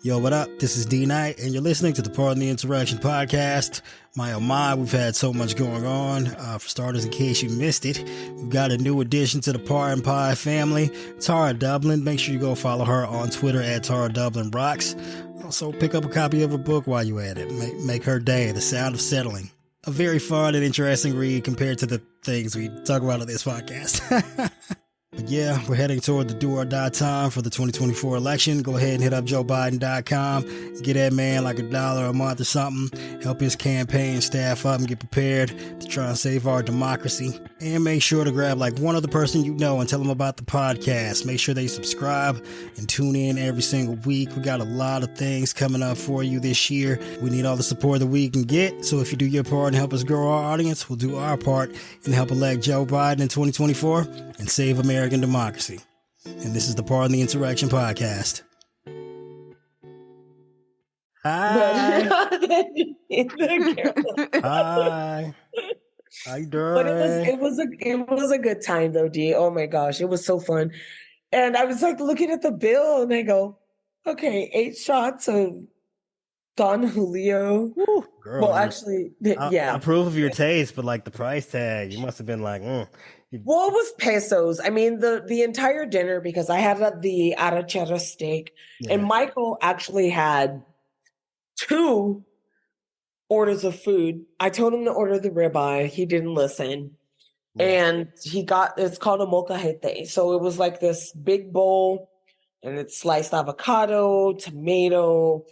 Yo, what up? This is D Knight, and you're listening to the Pardon the Interaction podcast. My oh my, we've had so much going on. For starters, in case you missed it, we've got a new addition to the Pardon Pie family, Tara Dublin. Make sure you go follow her on Twitter at Tara Dublin Rocks. Also, pick up a copy of her book while you're at it. Make her day, The Sound of Settling. A very fun and interesting read compared to the things we talk about on this podcast. But yeah, we're heading toward the do or die time for the 2024 election. Go ahead and hit up JoeBiden.com. Get that man like $1 a month or something. Help his campaign staff up and get prepared to try and save our democracy. And make sure to grab like one other person you know and tell them about the podcast. Make sure they subscribe and tune in every single week. We got a lot of things coming up for you this year. We need all the support that we can get. So if you do your part and help us grow our audience, we'll do our part and help elect Joe Biden in 2024 and save American democracy. And this is the Pardon the Insurrection podcast. Hi. Hi. How you doing? But it was a good time though, D. Oh my gosh, it was so fun. And I was like looking at the bill and I go, okay, 8 shots of Don Julio. Woo, girl, well, actually, I yeah. approve of your taste, but like the price tag, you must have been like, Well, it was pesos. I mean, the entire dinner, because I had the arrachera steak, and Michael actually had 2 orders of food. I told him to order the ribeye. He didn't listen. And it's called a molcajete. So it was like this big bowl, and it's sliced avocado, tomato,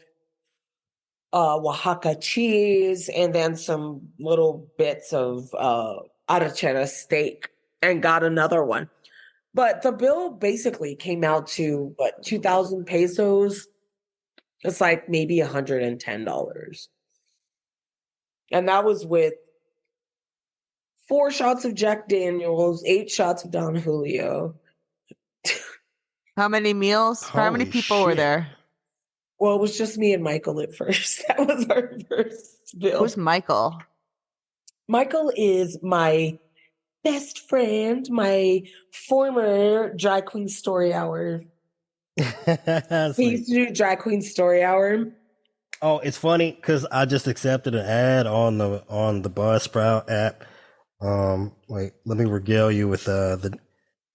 Oaxaca cheese, and then some little bits of arrachera steak, and got another one. But the bill basically came out to, 2,000 pesos? It's like maybe $110. And that was with 4 shots of Jack Daniels, 8 shots of Don Julio. How many meals? How many people were there? Well, it was just me and Michael at first. That was our first bill. Who's Michael? Michael is my best friend, my former Drag Queen Story Hour. He used to do Drag Queen Story Hour. Oh, it's funny because I just accepted an ad on the Buzzsprout app. Wait, let me regale you with the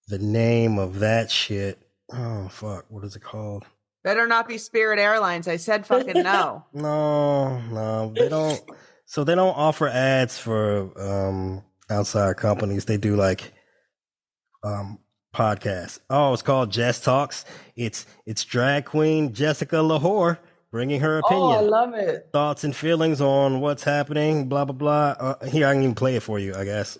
name of that shit. Oh fuck, what is it called? Better not be Spirit Airlines. I said fucking no. No, they don't. So they don't offer ads for outside companies. They do like podcasts. Oh, it's called Jess Talks. It's drag queen Jessica Lahore bringing her opinion. Oh, I love it. Thoughts and feelings on what's happening, blah, blah, blah. Here, I can even play it for you, I guess.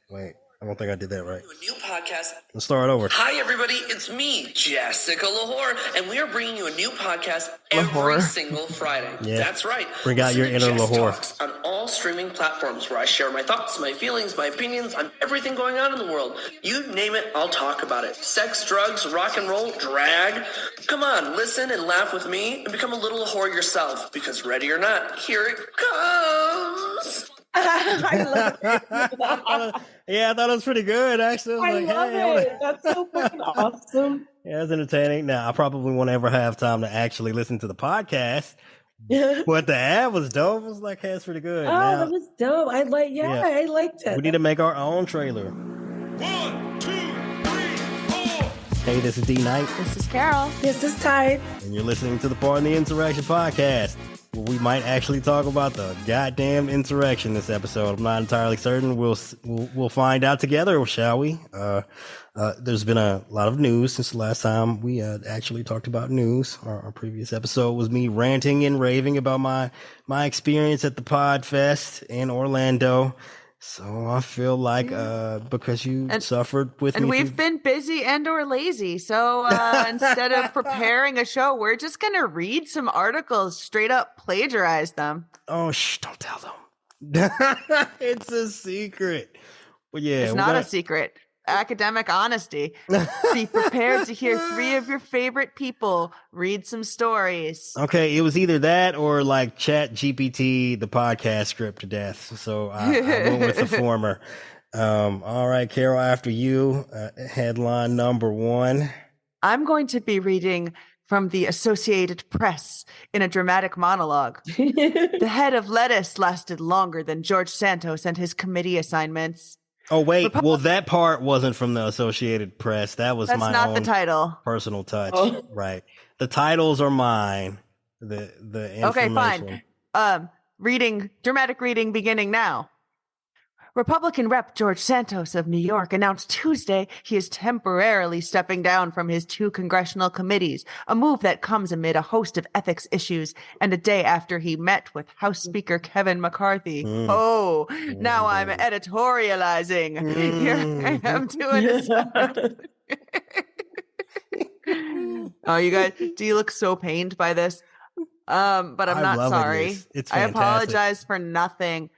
Wait, I don't think I did that right. A new podcast. Let's start over. Hi, everybody. It's me, Jessica Lahore, and we are bringing you a new podcast every single Friday. Yeah. That's right. Bring out your inner Jess Lahore. Talks on all streaming platforms where I share my thoughts, my feelings, my opinions on everything going on in the world. You name it, I'll talk about it. Sex, drugs, rock and roll, drag. Come on, listen and laugh with me and become a little Lahore yourself, because ready or not, here it comes. I love it. Yeah, I thought it was pretty good, actually. I love it. That's so fucking awesome. Yeah, it's entertaining. Now, I probably won't ever have time to actually listen to the podcast, but the ad was dope. It was like, hey, it's pretty good. Oh, now, that was dope. I liked it. we need to make our own trailer. 1, 2, 3, 4. Hey, this is D Knight, This is Carol. This is Tide. and you're listening to the Pardon the Insurrection podcast, where we might actually talk about the goddamn insurrection this episode. I'm not entirely certain. We'll find out together, shall we? There's been a lot of news since the last time we actually talked about news. Our previous episode was me ranting and raving about my experience at the Podfest in Orlando. So I feel like because you suffered with me. And we've been busy and or lazy. So instead of preparing a show, we're just going to read some articles, straight up plagiarize them. Oh, don't tell them. It's a secret. Well, yeah. It's not a secret. Academic honesty. Be prepared to hear 3 of your favorite people read some stories. Okay, it was either that or like Chat GPT, the podcast script to death. So I went with the former. All right, Carol, after you, headline number 1. I'm going to be reading from the Associated Press in a dramatic monologue. The head of lettuce lasted longer than George Santos and his committee assignments. Oh, wait. Well, that part wasn't from the Associated Press. That's my not own the title. Personal touch. Oh. Right. The titles are mine. The information. Okay, fine. Dramatic reading beginning now. Republican Rep. George Santos of New York announced Tuesday he is temporarily stepping down from his 2 congressional committees, a move that comes amid a host of ethics issues and a day after he met with House Speaker Kevin McCarthy. Now I'm editorializing. Here I am doing this. Oh, you guys, do you look so pained by this? But I'm not sorry. It's I apologize for nothing.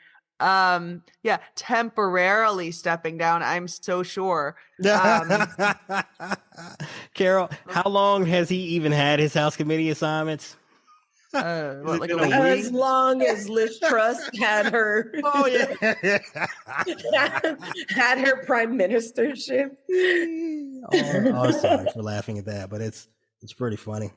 Temporarily stepping down. I'm so sure. Carol, how long has he even had his House committee assignments? Like a week? As long as Liz Truss had her. Oh yeah, had her prime ministership. Sorry for laughing at that, but it's pretty funny.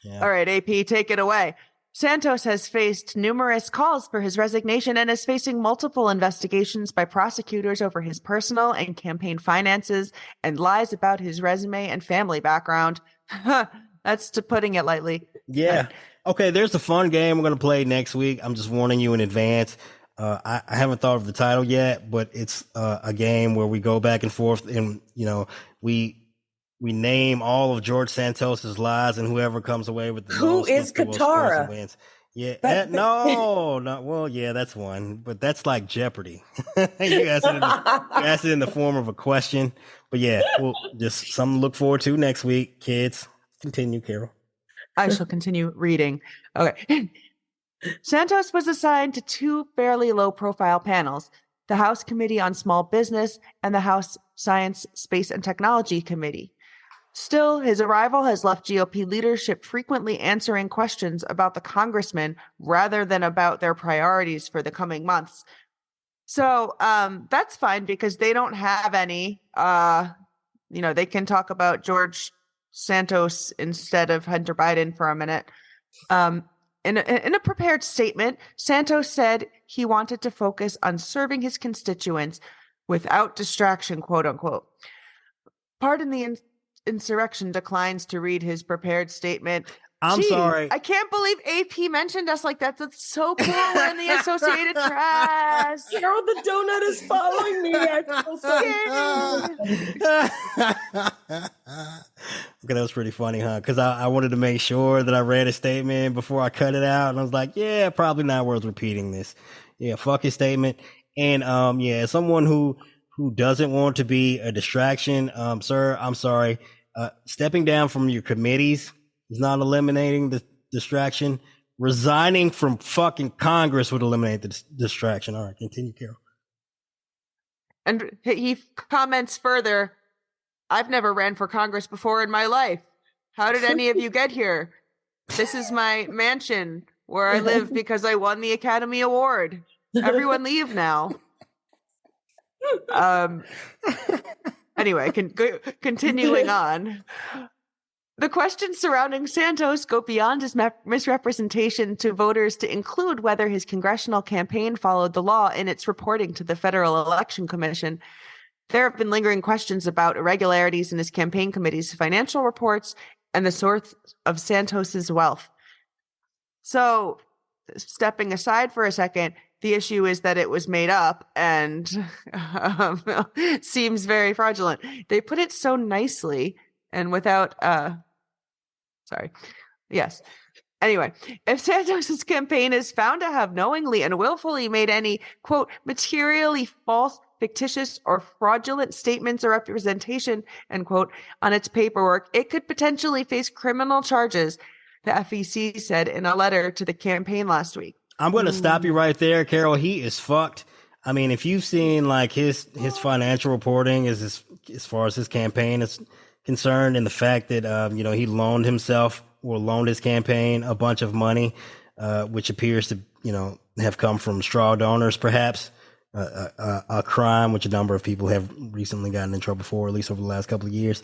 Yeah. All right, AP, take it away. Santos has faced numerous calls for his resignation and is facing multiple investigations by prosecutors over his personal and campaign finances and lies about his resume and family background. That's putting it lightly. Yeah. Okay, there's a fun game we're going to play next week. I'm just warning you in advance. I haven't thought of the title yet, but it's a game where we go back and forth and, we name all of George Santos's lies, and whoever comes away with the who is Katara wins. Yeah, well, yeah, that's one, but that's like Jeopardy. You ask it in the form of a question, but yeah, well, just something to look forward to next week, kids. Continue, Carol. I shall continue reading. Okay. Santos was assigned to 2 fairly low-profile panels, the House Committee on Small Business and the House Science, Space, and Technology Committee. Still, his arrival has left GOP leadership frequently answering questions about the congressman rather than about their priorities for the coming months. So that's fine because they don't have any. They can talk about George Santos instead of Hunter Biden for a minute. In a prepared statement, Santos said he wanted to focus on serving his constituents without distraction, quote unquote. Pardon the insurrection declines to read his prepared statement. I'm sorry. I can't believe AP mentioned us like that. That's so cool. We're in the Associated Press. Carol, the donut is following me. I feel so Okay, that was pretty funny, huh? Because I wanted to make sure that I read a statement before I cut it out. And I was like, yeah, probably not worth repeating this. Yeah, fuck his statement. And as someone who doesn't want to be a distraction, sir, I'm sorry. Stepping down from your committees is not eliminating the distraction. Resigning from fucking Congress would eliminate the distraction. All right, continue, Carol. And he comments further, I've never ran for Congress before in my life. How did any of you get here? This is my mansion where I live because I won the Academy Award. Everyone leave now. Anyway, continuing on. The questions surrounding Santos go beyond his misrepresentation to voters to include whether his congressional campaign followed the law in its reporting to the Federal Election Commission. There have been lingering questions about irregularities in his campaign committee's financial reports and the source of Santos's wealth. So, stepping aside for a second, the issue is that it was made up and seems very fraudulent. They put it so nicely and without, Yes. Anyway, if Santos's campaign is found to have knowingly and willfully made any, quote, materially false, fictitious, or fraudulent statements or representation, end quote, on its paperwork, it could potentially face criminal charges, the FEC said in a letter to the campaign last week. I'm going to stop you right there, Carol. He is fucked. I mean, if you've seen like his financial reporting as far as his campaign is concerned, and the fact that he loaned his campaign a bunch of money, which appears to have come from straw donors, perhaps a crime which a number of people have recently gotten in trouble for, at least over the last couple of years.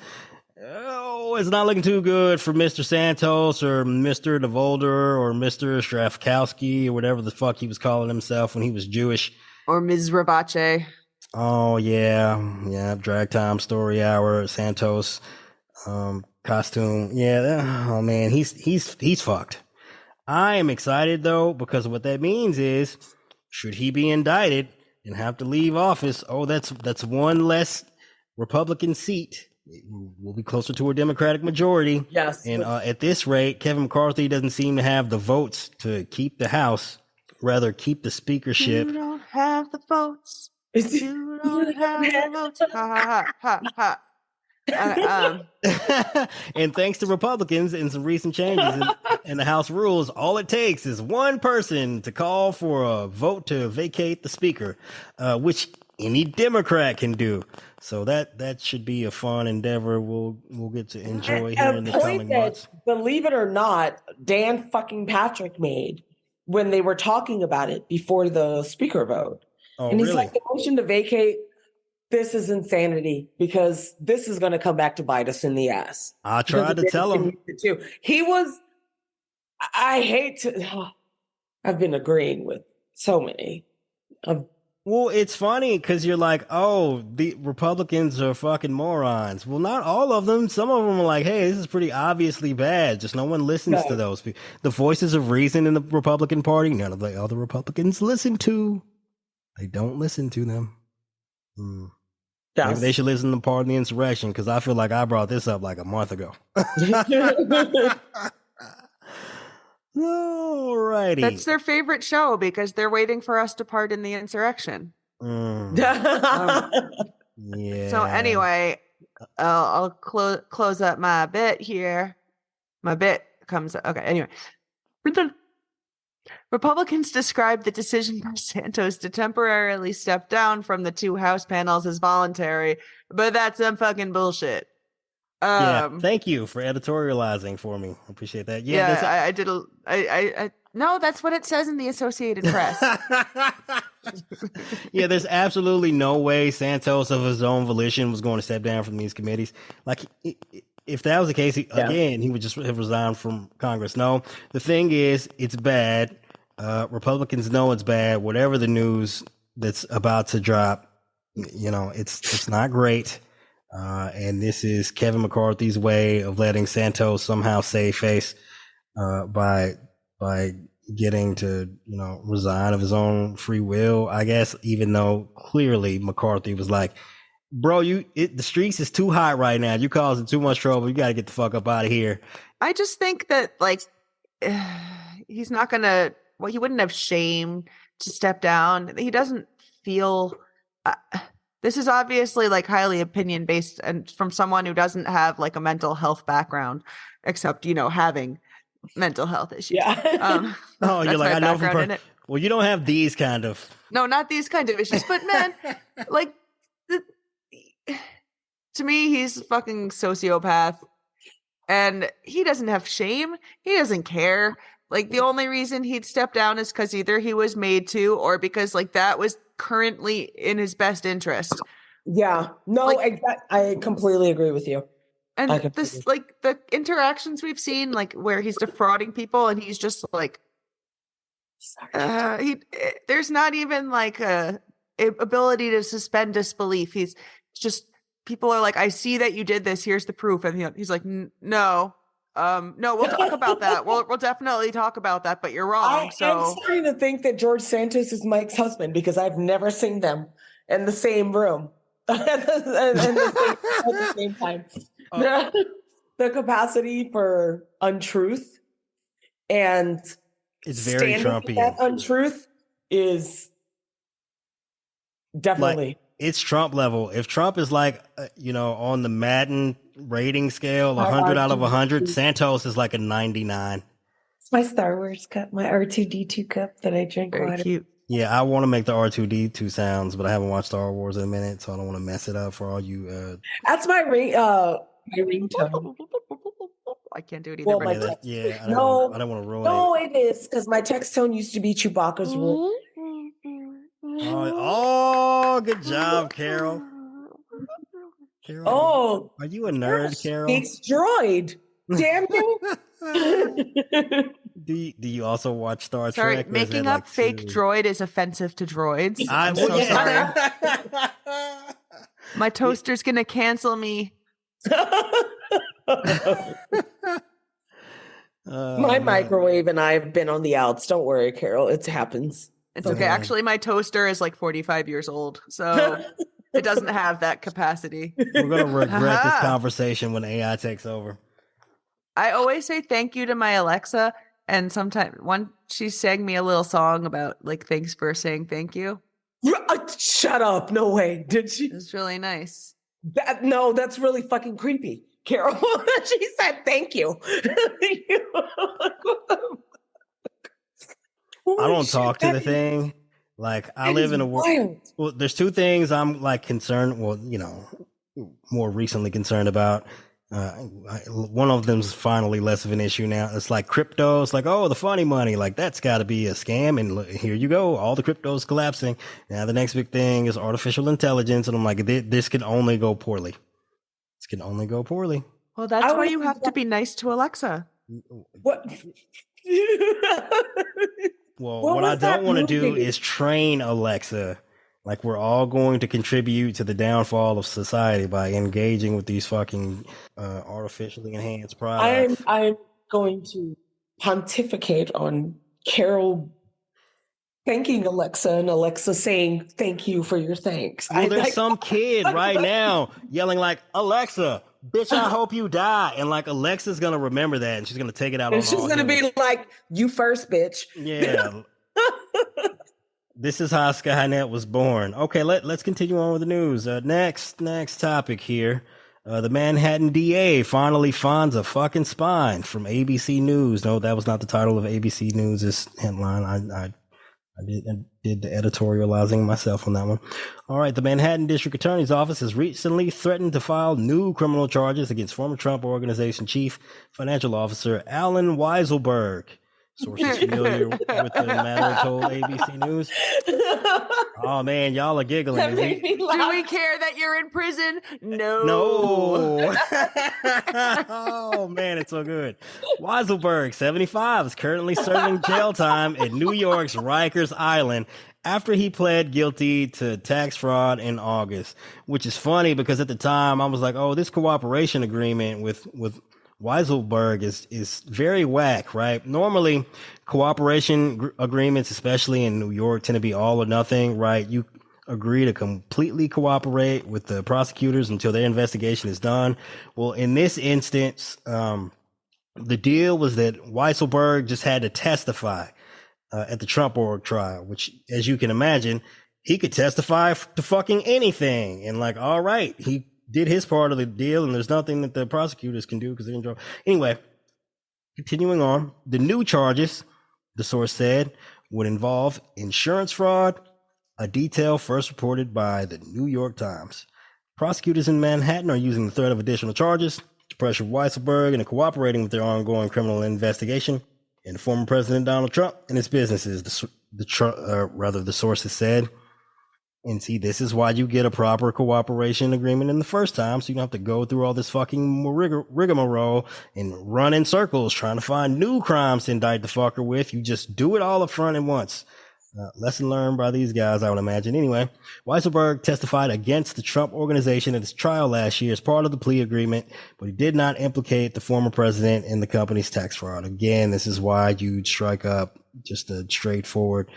Oh, it's not looking too good for Mr. Santos or Mr. DeVolder or Mr. Strafkowski or whatever the fuck he was calling himself when he was Jewish. Or Ms. Rabache. Oh, yeah. Drag time, story hour, Santos, costume. Yeah. Oh, man, he's fucked. I am excited, though, because what that means is, should he be indicted and have to leave office, that's one less Republican seat. We'll be closer to a Democratic majority. Yes. And at this rate, Kevin McCarthy doesn't seem to have the votes to keep the House, rather keep the speakership. You don't have the votes. You don't have the votes. Ha, ha, ha, ha. And thanks to Republicans and some recent changes in the House rules, all it takes is one person to call for a vote to vacate the speaker, which any Democrat can do. So that should be a fun endeavor. We'll get to enjoy here in the coming months. Believe it or not, Dan fucking Patrick made when they were talking about it before the speaker vote. Oh, and he's really? like, the motion to vacate, this is insanity because this is going to come back to bite us in the ass. I tried to tell him. Too. He was, I hate to, I've been agreeing with so many of. Well, it's funny because you're like, oh, the Republicans are fucking morons. Well, not all of them. Some of them are like, hey, this is pretty obviously bad. Just no one listens to those people. The voices of reason in the Republican Party, none of the other Republicans listen to. They don't listen to them. Yes. Maybe they should listen to Pardon the Insurrection because I feel like I brought this up like a month ago. Alrighty. That's their favorite show because they're waiting for us to pardon the insurrection. Yeah. So anyway, I'll close up my bit here. My bit comes up. Okay, anyway. Republicans described the decision by Santos to temporarily step down from the two House panels as voluntary, but that's some fucking bullshit. Thank you for editorializing for me. I appreciate that. I did. No, that's what it says in the Associated Press. Yeah, there's absolutely no way Santos of his own volition was going to step down from these committees. Like, if that was the case, again, he would just have resigned from Congress. No, the thing is, it's bad. Republicans know it's bad. Whatever the news that's about to drop, it's not great. And this is Kevin McCarthy's way of letting Santos somehow save face by getting to resign of his own free will, I guess, even though clearly McCarthy was like, bro, the streets is too hot right now. You causing too much trouble. You got to get the fuck up out of here. I just think that he's not gonna. Well, he wouldn't have shame to step down. He doesn't feel. This is obviously highly opinion based, and from someone who doesn't have a mental health background, except having mental health issues. Yeah. You're like, I know from. Well, you don't have these kind of. No, not these kind of issues, but man, to me, he's a fucking sociopath, and he doesn't have shame. He doesn't care. The only reason he'd step down is because either he was made to, or because that was currently in his best interest. Yeah. No, I completely agree with you. And this, the interactions we've seen, where he's defrauding people, and he's just there's not even a ability to suspend disbelief. He's just, people are like, I see that you did this. Here's the proof. And he's like, no. No, we'll talk about that. We'll definitely talk about that, but you're wrong. I'm starting to think that George Santos is Mike's husband because I've never seen them in the same room at the same time. The capacity for untruth and it's very Trumpy. That untruth is definitely. It's Trump level. If Trump is on the Madden rating scale, 100 out of 100, Santos is a 99. It's my Star Wars cup, my R2D2 cup that I drink Very water. cute. Yeah, I want to make the R2D2 sounds, but I haven't watched Star Wars in a minute, so I don't want to mess it up for all you. That's my ringtone. I can't do it either. Well, I don't want to ruin it. No, it is because my text tone used to be Chewbacca's rule. Oh, good job, Carol. Carol, Oh, are you a nerd, Carol? Speaks droid. Damn you. Do you also watch Star Sorry, Trek? making up fake droid is offensive to droids. I'm well, so yeah. sorry. My toaster's gonna cancel me. My microwave and I have been on the outs. Don't worry, Carol. It happens. It's okay. Actually, my toaster is like 45 years old, so it doesn't have that capacity. We're gonna regret this conversation when AI takes over. I always say thank you to my Alexa, and sometimes she sang me a little song about like thanks for saying thank you. Shut up! No way. Did she? It was really nice. No, that's really fucking creepy, Carol. She said thank you. I don't talk to the thing. Like I live in a world. Well, there's two things I'm like concerned. Well, more recently concerned about. One of them's finally less of an issue now. It's like crypto. It's like, oh, the funny money. Like that's got to be a scam. And here you go. All the crypto's collapsing. Now the next big thing is artificial intelligence. And I'm like, this can only go poorly. This can only go poorly. Well, that's why you have to be nice to Alexa. What? Well, what I don't want to do is train Alexa. Like we're all going to contribute to the downfall of society by engaging with these fucking artificially enhanced products. I'm going to pontificate on Carol thanking Alexa and Alexa saying thank you for your thanks. Well, there's some kid right now yelling like, Alexa, bitch, I hope you die. And like Alexa's going to remember that and she's going to take it out on all she's going to be like, you first, bitch. Yeah. This is how Skynet was born. Okay, let's continue on with the news. Next topic here. The Manhattan DA finally finds a fucking spine from ABC News. No, that was not the title of ABC News' headline. I did the editorializing myself on that one. All right, the Manhattan District Attorney's Office has recently threatened to file new criminal charges against former Trump Organization Chief Financial Officer Alan Weisselberg. Sources familiar with the matter told ABC News. Oh man, y'all are giggling. Do we care that you're in prison? No. Oh man, it's so good. Weisselberg, 75, is currently serving jail time at New York's Rikers Island after he pled guilty to tax fraud in August. Which is funny because at the time I was like, oh, this cooperation agreement with Weisselberg is very whack, right? Normally, cooperation agreements, especially in New York, tend to be all or nothing, right? You agree to completely cooperate with the prosecutors until their investigation is done. Well, in this instance, the deal was that Weisselberg just had to testify at the Trump org trial, which, as you can imagine, he could testify to fucking anything. And like, all right, he did his part of the deal, and there's nothing that the prosecutors can do because they're in trouble. Anyway, continuing on, the new charges, the source said, would involve insurance fraud, a detail first reported by the New York Times. Prosecutors in Manhattan are using the threat of additional charges to pressure Weisselberg into cooperating with their ongoing criminal investigation into former President Donald Trump and his businesses, the sources said. And see, this is why you get a proper cooperation agreement in the first time, so you don't have to go through all this fucking rigmarole and run in circles trying to find new crimes to indict the fucker with. You just do it all up front at once. Lesson learned by these guys, I would imagine. Anyway, Weisselberg testified against the Trump Organization at his trial last year as part of the plea agreement, but he did not implicate the former president in the company's tax fraud. Again, this is why you'd strike up just a straightforward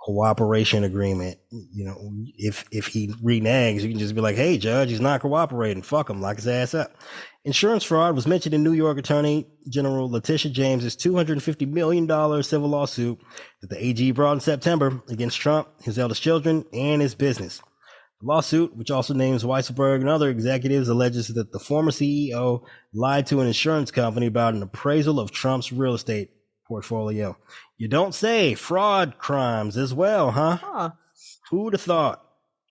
cooperation agreement. You know, if he reneges, you can just be like, hey, judge, he's not cooperating. Fuck him, lock his ass up. Insurance fraud was mentioned in New York Attorney General Letitia James's $250 million civil lawsuit that the AG brought in September against Trump, his eldest children, and his business. The lawsuit, which also names Weisselberg and other executives, alleges that the former CEO lied to an insurance company about an appraisal of Trump's real estate portfolio. You don't say fraud crimes as well, huh? Who'd have thought?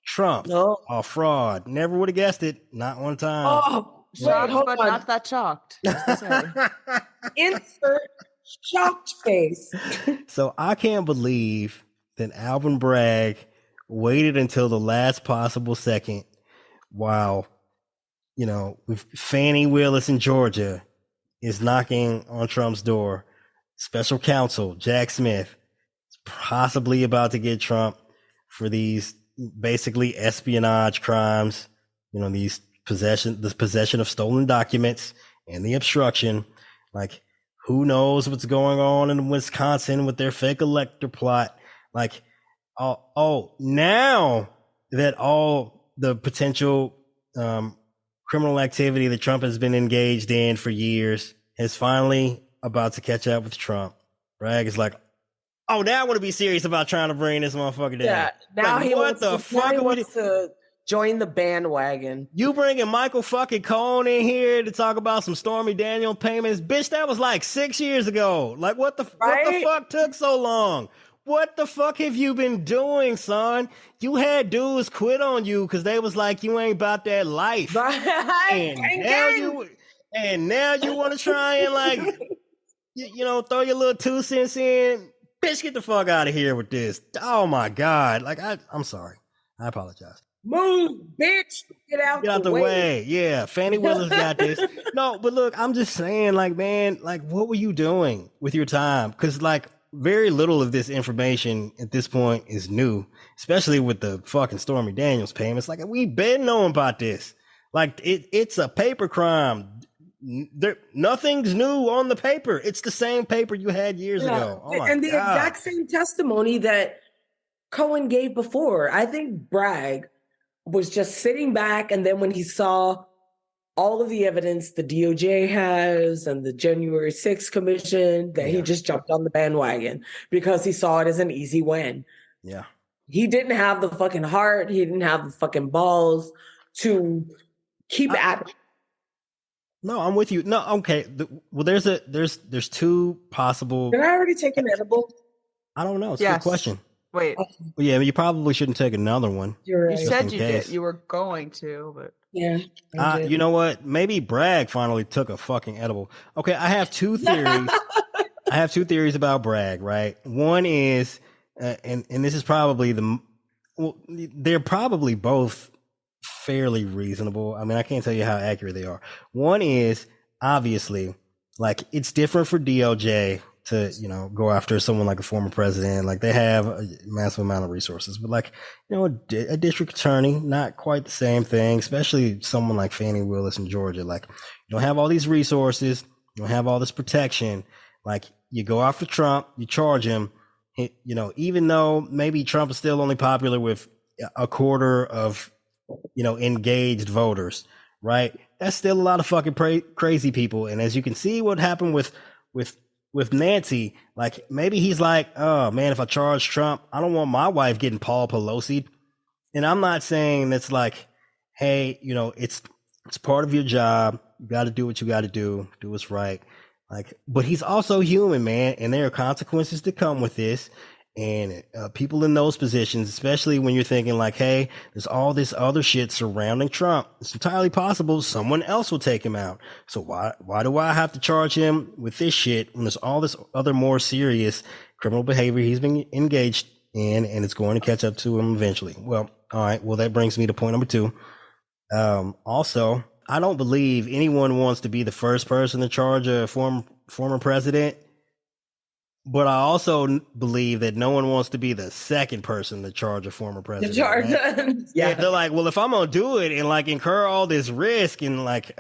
Trump or fraud? Never would have guessed it. Not one time. Oh, shocked, but not that shocked. Insert shocked face. So I can't believe that Alvin Bragg waited until the last possible second while with Fannie Willis in Georgia is knocking on Trump's door. Special counsel Jack Smith is possibly about to get Trump for these basically espionage crimes, these the possession of stolen documents and the obstruction. Like, who knows what's going on in Wisconsin with their fake elector plot? Like, now that all the potential criminal activity that Trump has been engaged in for years is finally about to catch up with Trump. Bragg is like, now I want to be serious about trying to bring this motherfucker down. Yeah, now like, he what the fuck? He wants to join the bandwagon. You bringing Michael fucking Cohen in here to talk about some Stormy Daniels payments? Bitch, that was like 6 years ago. Like, what the fuck took so long? What the fuck have you been doing, son? You had dudes quit on you because they was like, you ain't about that life. And now you want to try and like, throw your little 2 cents in. Bitch, get the fuck out of here with this. Oh my God. Like, I'm sorry. I apologize. Move, bitch. Get out the way. Yeah, Fannie Willis got this. No, but look, I'm just saying, like, man, like, what were you doing with your time? Because, like, very little of this information at this point is new, especially with the fucking Stormy Daniels payments. Like, we've been knowing about this. Like, it's a paper crime. Nothing's new on the paper. It's the same paper you had years ago. Oh my and the God. exact same testimony that Cohen gave before. I think Bragg was just sitting back, and then when he saw all of the evidence the DOJ has and the January 6th commission, that he just jumped on the bandwagon because he saw it as an easy win. Yeah. He didn't have the fucking heart. He didn't have the fucking balls to keep at it. No, I'm with you. No, okay. Well, there's 2 possible. Did I already take an edible? I don't know. It's a good question. Wait. Well, yeah, you probably shouldn't take another one. You're right. You said you did. You were going to, but yeah. You know what? Maybe Bragg finally took a fucking edible. Okay, I have 2 theories. I have 2 theories about Bragg. Right. One is, and this is probably they're probably both fairly reasonable. I mean, I can't tell you how accurate they are. One is, obviously, like, it's different for DOJ to, go after someone like a former president. Like, they have a massive amount of resources, but like, a district attorney, not quite the same thing, especially someone like Fannie Willis in Georgia. Like, you don't have all these resources, you don't have all this protection. Like, you go after Trump, you charge him, even though maybe Trump is still only popular with a quarter of, engaged voters, right? That's still a lot of fucking crazy people. And as you can see what happened with Nancy, like, maybe he's like, oh man, if I charge Trump, I don't want my wife getting Paul Pelosi'd. And I'm not saying that's like, hey, it's part of your job. You got to do what you got to do what's right. Like, but he's also human, man. And there are consequences that come with this. And people in those positions, especially when you're thinking like, hey, there's all this other shit surrounding Trump. It's entirely possible someone else will take him out. So why do I have to charge him with this shit when there's all this other more serious criminal behavior he's been engaged in, and it's going to catch up to him eventually? Well, all right. Well, that brings me to point number 2. Also, I don't believe anyone wants to be the first person to charge a former president. But I also believe that no one wants to be the second person to charge a former president. Right? Yeah, they're like, well, if I'm gonna do it and like incur all this risk and like,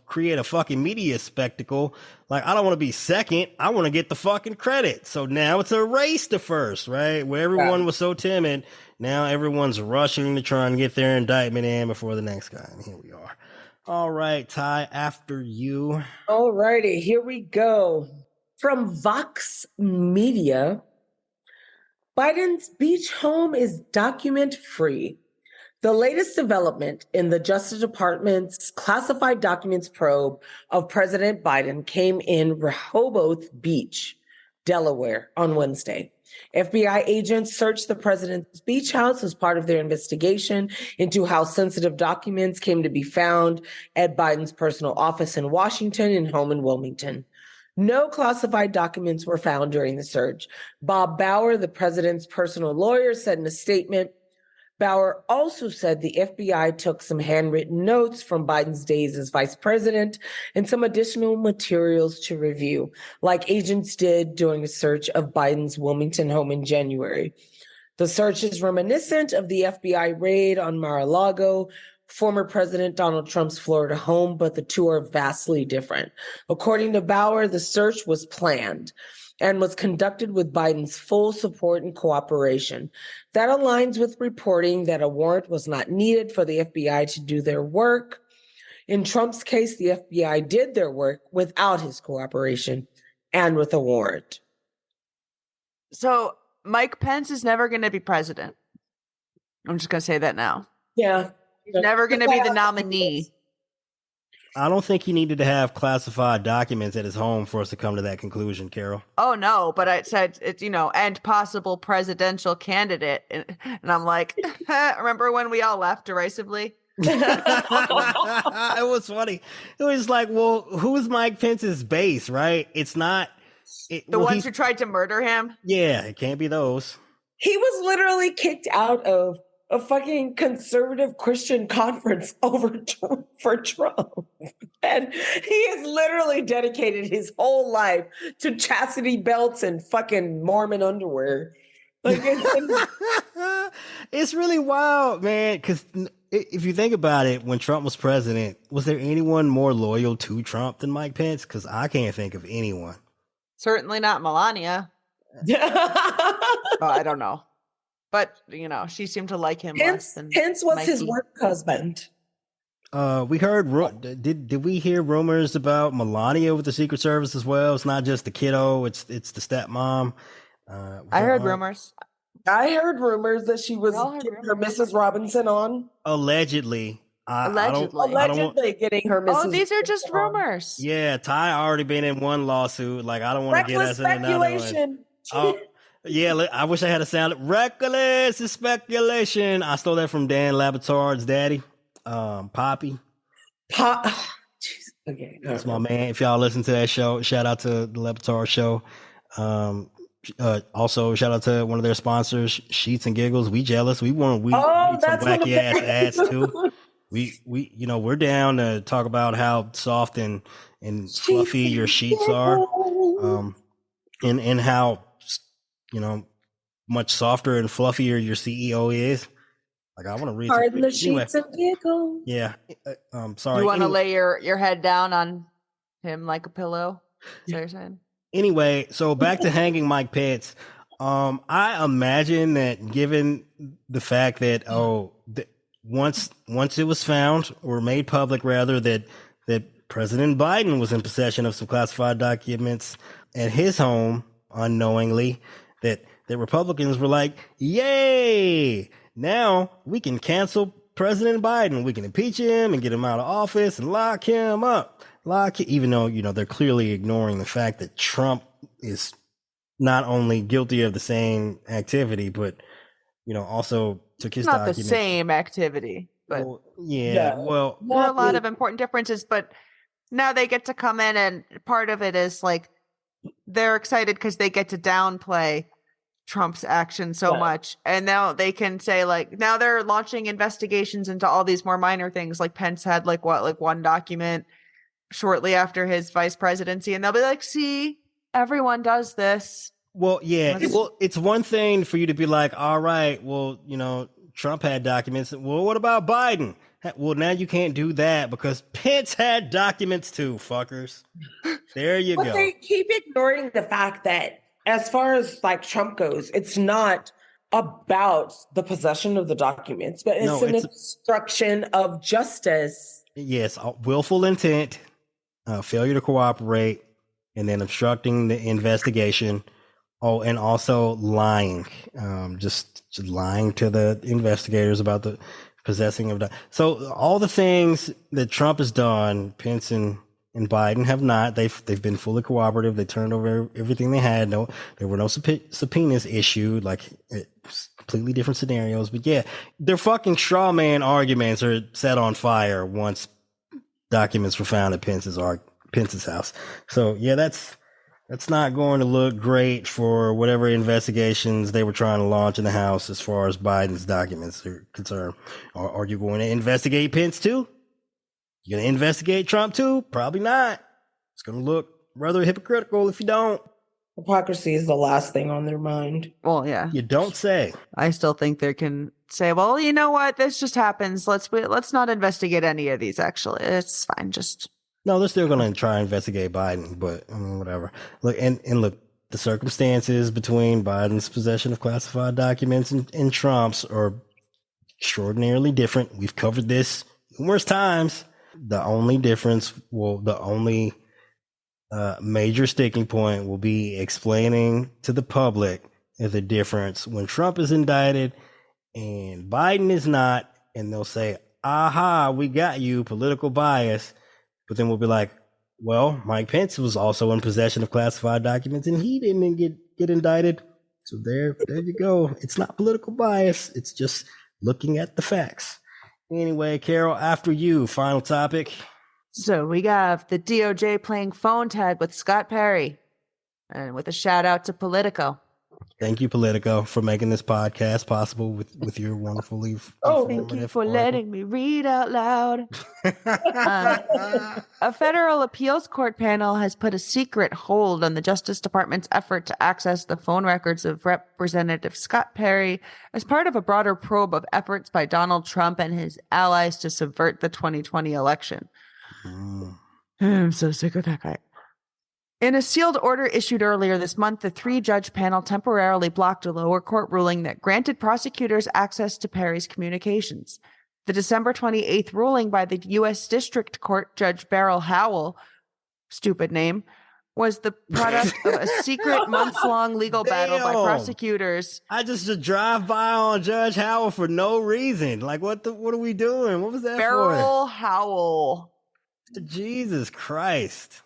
create a fucking media spectacle, like, I don't want to be second. I want to get the fucking credit. So now it's a race to first, right? Where everyone was so timid, now everyone's rushing to try and get their indictment in before the next guy. And here we are. All right, Ty, after you. All righty, here we go. From Vox Media, Biden's beach home is document-free. The latest development in the Justice Department's classified documents probe of President Biden came in Rehoboth Beach, Delaware, on Wednesday. FBI agents searched the president's beach house as part of their investigation into how sensitive documents came to be found at Biden's personal office in Washington and home in Wilmington. No classified documents were found during the search. Bob Bauer, the president's personal lawyer, said in a statement, Bauer also said the FBI took some handwritten notes from Biden's days as vice president and some additional materials to review, like agents did during a search of Biden's Wilmington home in January. The search is reminiscent of the FBI raid on Mar-a-Lago, former President Donald Trump's Florida home, but the two are vastly different. According to Bauer, the search was planned and was conducted with Biden's full support and cooperation. That aligns with reporting that a warrant was not needed for the FBI to do their work. In Trump's case, the FBI did their work without his cooperation and with a warrant. So Mike Pence is never going to be president. I'm just going to say that now. Yeah. He's never going to be the nominee. I don't think he needed to have classified documents at his home for us to come to that conclusion, Carol. Oh, no, but I said, it's, and possible presidential candidate. And I'm like, remember when we all laughed derisively? It was funny. It was like, well, who's Mike Pence's base, right? It's not. The ones who tried to murder him? Yeah, it can't be those. He was literally kicked out of a fucking conservative Christian conference for Trump. And he has literally dedicated his whole life to chastity belts and fucking Mormon underwear. Like it's really wild, man, because if you think about it, when Trump was president, was there anyone more loyal to Trump than Mike Pence? Because I can't think of anyone. Certainly not Melania. Oh, I don't know. But, she seemed to like him less than Pence was Mikey. his work husband. We heard, did we hear rumors about Melania with the Secret Service as well? It's not just the kiddo, it's the stepmom. I heard rumors. I heard rumors that she was getting her Mrs. Robinson on. Allegedly. Allegedly getting her Mrs. Oh, these are just rumors. Yeah, Ty already been in one lawsuit. Like, I don't want to get us in another one. Oh, yeah, I wish I had a sound. Reckless speculation. I stole that from Dan Labatard's daddy, Poppy. Okay, that's my man. If y'all listen to that show, shout out to the Labatard show. Also, shout out to one of their sponsors, Sheets and Giggles. We jealous. We want some wacky ass ads too. We're down to talk about how soft and fluffy your sheets are, and how much softer and fluffier your CEO is. Like, I want to read. Pardon the sheets and giggles. Yeah. Sorry. You want to lay your head down on him like a pillow? Is that what you're saying? Anyway, so back to hanging Mike Pence. I imagine that given the fact that once it was found or made public rather that President Biden was in possession of some classified documents at his home unknowingly, that Republicans were like, yay, now we can cancel President Biden. We can impeach him and get him out of office and lock him up. Even though, they're clearly ignoring the fact that Trump is not only guilty of the same activity, but, also took his documents. Not the same activity, but well, there are a lot of important differences, but now they get to come in, and part of it is like, they're excited because they get to downplay Trump's action so much. And now they can say, like, now they're launching investigations into all these more minor things. Like Pence had like one document shortly after his vice presidency, and they'll be like, see, everyone does this. Well, yeah. It's one thing for you to be like, all right, well, Trump had documents. Well, what about Biden? Well, now you can't do that because Pence had documents too, fuckers. There you go. But they keep ignoring the fact that as far as like Trump goes, it's not about the possession of the documents, but it's an obstruction of justice. Yes, willful intent, failure to cooperate, and then obstructing the investigation. Oh, and also lying, just lying to the investigators about the possessing of. So all the things that Trump has done, Pence and Biden have not. They've been fully cooperative. They turned over everything they had. There were no subpoenas issued. Like, it's completely different scenarios. But yeah, their fucking straw man arguments are set on fire once documents were found at Pence's house. So yeah, that's That's not going to look great for whatever investigations they were trying to launch in the House as far as Biden's documents are concerned. Are you going to investigate Pence too? You going to investigate Trump too? Probably not. It's going to look rather hypocritical if you don't. Hypocrisy is the last thing on their mind. Well, yeah. You don't say. I still think they can say, well, you know what? This just happens. Let's not investigate any of these, actually. It's fine. Just... No, they're still going to try and investigate Biden, but whatever. Look, and look, the circumstances between Biden's possession of classified documents and Trump's are extraordinarily different. We've covered this numerous times. The only difference, the only major sticking point will be explaining to the public the difference when Trump is indicted and Biden is not, and they'll say, aha, we got you, political bias. But then we'll be like, well, Mike Pence was also in possession of classified documents and he didn't get indicted. So there you go. It's not political bias. It's just looking at the facts. Anyway, Carol, after you, final topic. So we got the DOJ playing phone tag with Scott Perry, and with a shout out to Politico. Thank you, Politico, for making this podcast possible with your wonderful leave. Thank you for letting me read out loud. A federal appeals court panel has put a secret hold on the Justice Department's effort to access the phone records of Representative Scott Perry as part of a broader probe of efforts by Donald Trump and his allies to subvert the 2020 election. I'm so sick of that guy. In a sealed order issued earlier this month, the 3-judge panel temporarily blocked a lower court ruling that granted prosecutors access to Perry's communications. The December 28th ruling by the U.S. District Court Judge Beryl Howell, stupid name, was the product of a secret months-long legal battle by prosecutors. I just drive by on Judge Howell for no reason. Like, what are we doing? What was that Beryl Howell. Jesus Christ.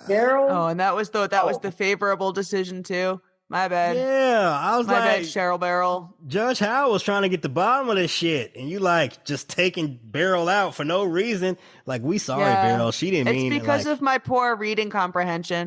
Daryl. Oh, and that was the favorable decision too. My bad. Yeah, I was My like, bad, Cheryl Beryl. Judge Howell was trying to get the bottom of this shit, and you like just taking Beryl out for no reason. Like, we sorry, Beryl. She didn't mean it. It's because of my poor reading comprehension.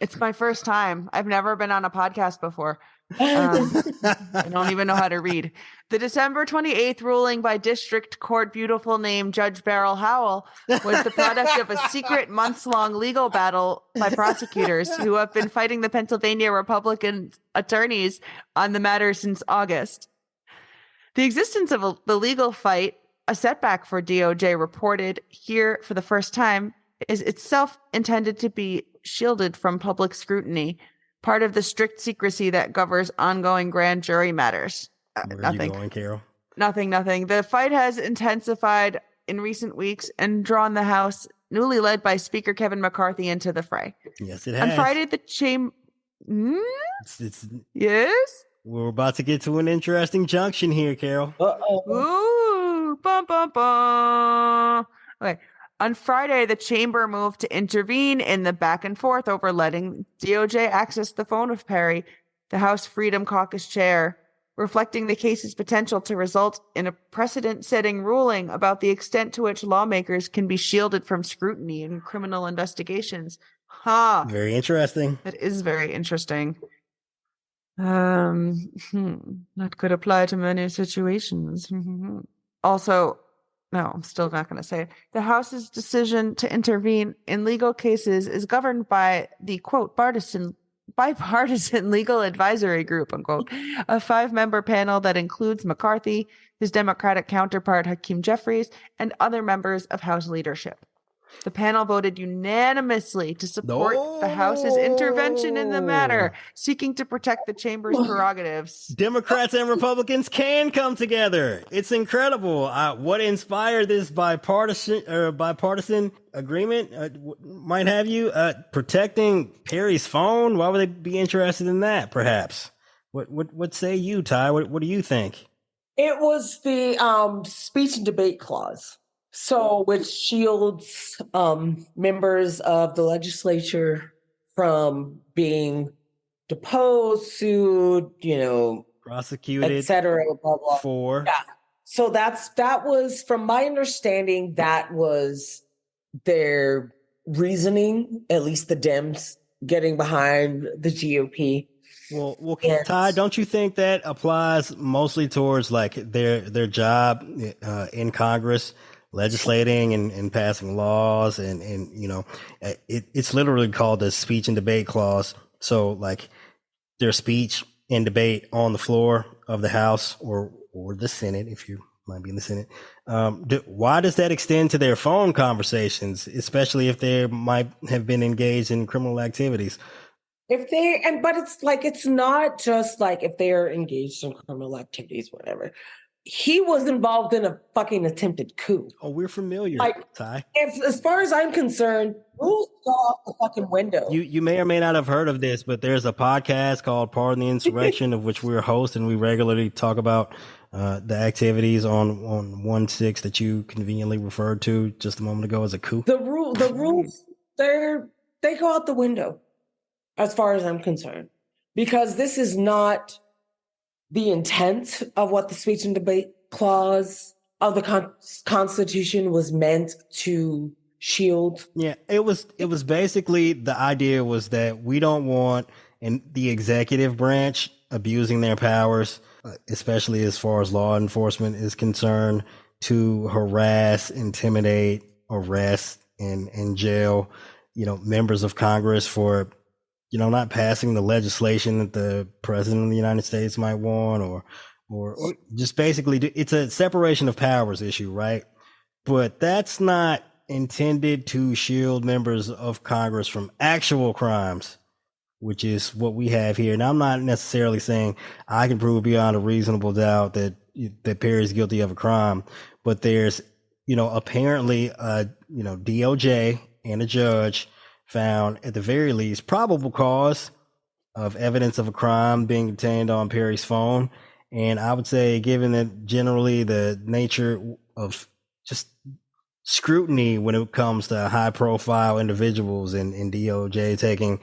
It's my first time. I've never been on a podcast before. I don't even know how to read. The December 28th ruling by District Court beautiful name Judge Beryl Howell was the product of a secret months-long legal battle by prosecutors who have been fighting the Pennsylvania Republican attorneys on the matter since August. The existence of the legal fight, a setback for DOJ reported here for the first time, is itself intended to be shielded from public scrutiny, part of the strict secrecy that governs ongoing grand jury matters. Where are you going, Carol? Nothing. The fight has intensified in recent weeks and drawn the House, newly led by Speaker Kevin McCarthy, into the fray. Yes, it has. On Friday, the chamber... Yes? We're about to get to an interesting junction here, Carol. Ooh, bum, bum, bum. Okay. On Friday, the chamber moved to intervene in the back and forth over letting DOJ access the phone of Perry, the House Freedom Caucus chair, reflecting the case's potential to result in a precedent-setting ruling about the extent to which lawmakers can be shielded from scrutiny in criminal investigations. Very interesting. That is very interesting. That could apply to many situations. Also, no, I'm still not going to say it. The House's decision to intervene in legal cases is governed by the, quote, bipartisan legal advisory group, unquote, a 5-member panel that includes McCarthy, his Democratic counterpart Hakeem Jeffries, and other members of House leadership. The panel voted unanimously to support the House's intervention in the matter, seeking to protect the chamber's prerogatives. Democrats and Republicans can come together. It's incredible. What inspired this bipartisan agreement might have you protecting Perry's phone. Why would they be interested in that? Perhaps. What say you, Ty? What do you think? It was the speech and debate clause. So, which shields members of the legislature from being deposed, sued, prosecuted, etc. Blah blah. For yeah. So that was, from my understanding, that was their reasoning, at least the Dems getting behind the GOP. Well, Ty, don't you think that applies mostly towards like their job in Congress, legislating and passing laws, and it's literally called the speech and debate clause. So like their speech and debate on the floor of the House or the Senate, if you might be in the Senate. Why does that extend to their phone conversations, especially if they might have been engaged in criminal activities? But it's not just like if they're engaged in criminal activities, whatever. He was involved in a fucking attempted coup. Oh, we're familiar, Ty. As far as I'm concerned, rules go out the fucking window. You may or may not have heard of this, but there's a podcast called Pardon the Insurrection, of which we're hosts, and we regularly talk about the activities on 1-6 that you conveniently referred to just a moment ago as a coup. The rules, they go out the window, as far as I'm concerned, because this is not the intent of what the speech and debate clause of the Constitution was meant to shield. Yeah, it was basically, the idea was that we don't want the executive branch abusing their powers, especially as far as law enforcement is concerned, to harass, intimidate, arrest, and jail, members of Congress for not passing the legislation that the president of the United States might want, or just basically, it's a separation of powers issue, right? But that's not intended to shield members of Congress from actual crimes, which is what we have here. Now, I'm not necessarily saying I can prove beyond a reasonable doubt that Perry's guilty of a crime, but there's, apparently, DOJ and a judge found, at the very least, probable cause of evidence of a crime being obtained on Perry's phone. And I would say, given that generally the nature of just scrutiny when it comes to high profile individuals and DOJ taking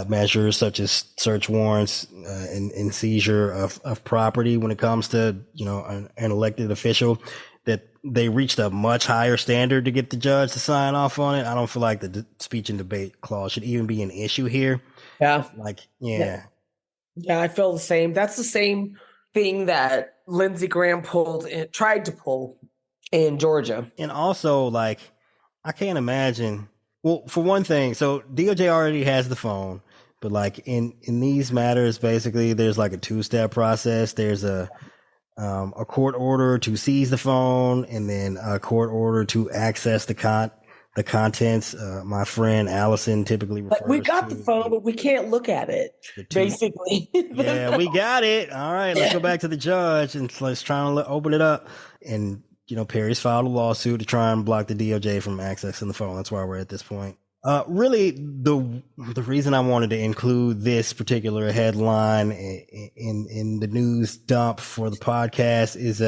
measures such as search warrants and seizure of property when it comes to, an elected official, that they reached a much higher standard to get the judge to sign off on it. I don't feel like the speech and debate clause should even be an issue here. Yeah. Yeah, I feel the same. That's the same thing that Lindsey Graham tried to pull in Georgia. And also, I can't imagine. Well, for one thing, so DOJ already has the phone, but in these matters, basically, there's a 2-step process. There's a court order to seize the phone, and then a court order to access the contents. My friend Allison typically refers we got the phone, but we can't look at it, basically. Yeah, we got it. All right, let's go back to the judge and let's try and open it up. And, Perry's filed a lawsuit to try and block the DOJ from accessing the phone. That's why we're at this point. Really, the reason I wanted to include this particular headline in the news dump for the podcast is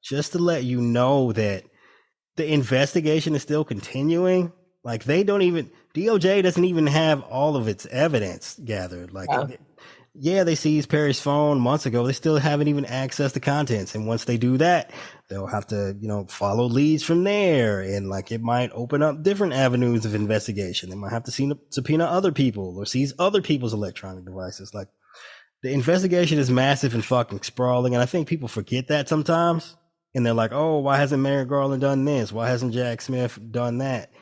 just to let you know that the investigation is still continuing. DOJ doesn't even have all of its evidence gathered. They seized Perry's phone months ago. They still haven't even accessed the contents. And once they do that, they'll have to, follow leads from there. And it might open up different avenues of investigation. They might have to subpoena other people or seize other people's electronic devices. The investigation is massive and fucking sprawling. And I think people forget that sometimes. And they're like, oh, why hasn't Merrick Garland done this? Why hasn't Jack Smith done that?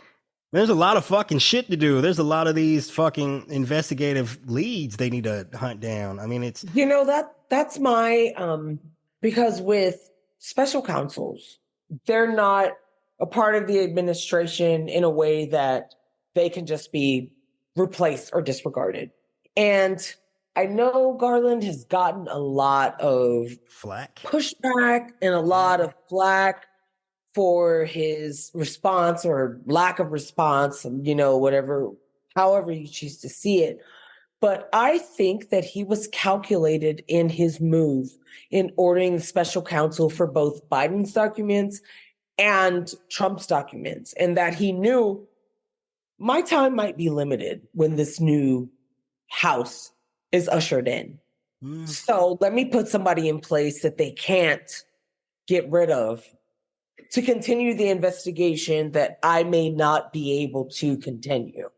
There's a lot of fucking shit to do. There's a lot of these fucking investigative leads they need to hunt down. I mean, it's... that's my... because with special counsels, they're not a part of the administration in a way that they can just be replaced or disregarded. And I know Garland has gotten a lot of pushback and a lot of flack for his response or lack of response, however you choose to see it. But I think that he was calculated in his move in ordering the special counsel for both Biden's documents and Trump's documents, and that he knew my time might be limited when this new House is ushered in. So let me put somebody in place that they can't get rid of to continue the investigation that I may not be able to continue.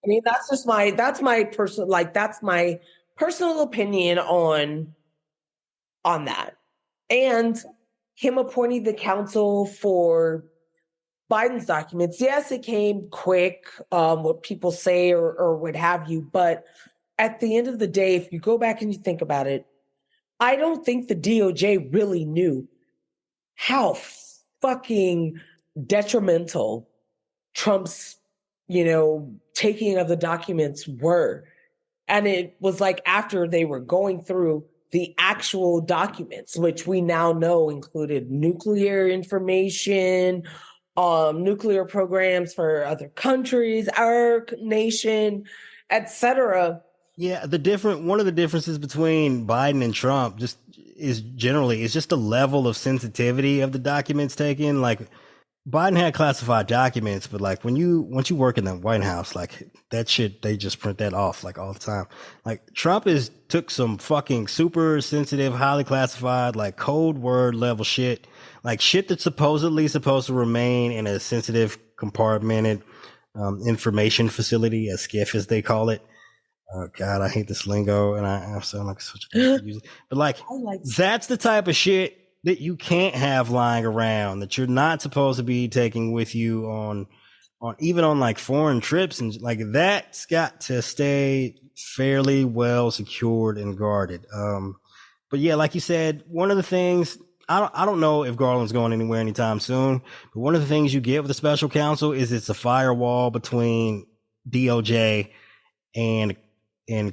I mean, that's my personal opinion on that. And him appointing the counsel for Biden's documents. Yes, it came quick, what people say or what have you. But at the end of the day, if you go back and you think about it, I don't think the DOJ really knew how fucking detrimental Trump's, taking of the documents were. And it was like after they were going through the actual documents, which we now know included nuclear information, nuclear programs for other countries, our nation, etc. Yeah, one of the differences between Biden and Trump is just the level of sensitivity of the documents taken. Like, Biden had classified documents, but like once you work in the White House, like that shit, they just print that off like all the time. Like, Trump took some fucking super sensitive, highly classified, like code word level shit, like shit that's supposedly supposed to remain in a sensitive compartmented information facility, a SCIF as they call it. Oh God, I hate this lingo, and I sound like such a user. But like that's the type of shit that you can't have lying around, that you're not supposed to be taking with you on even on like foreign trips, and like that's got to stay fairly well secured and guarded. But yeah, like you said, one of the things, I don't know if Garland's going anywhere anytime soon, but one of the things you get with the special counsel is it's a firewall between DOJ and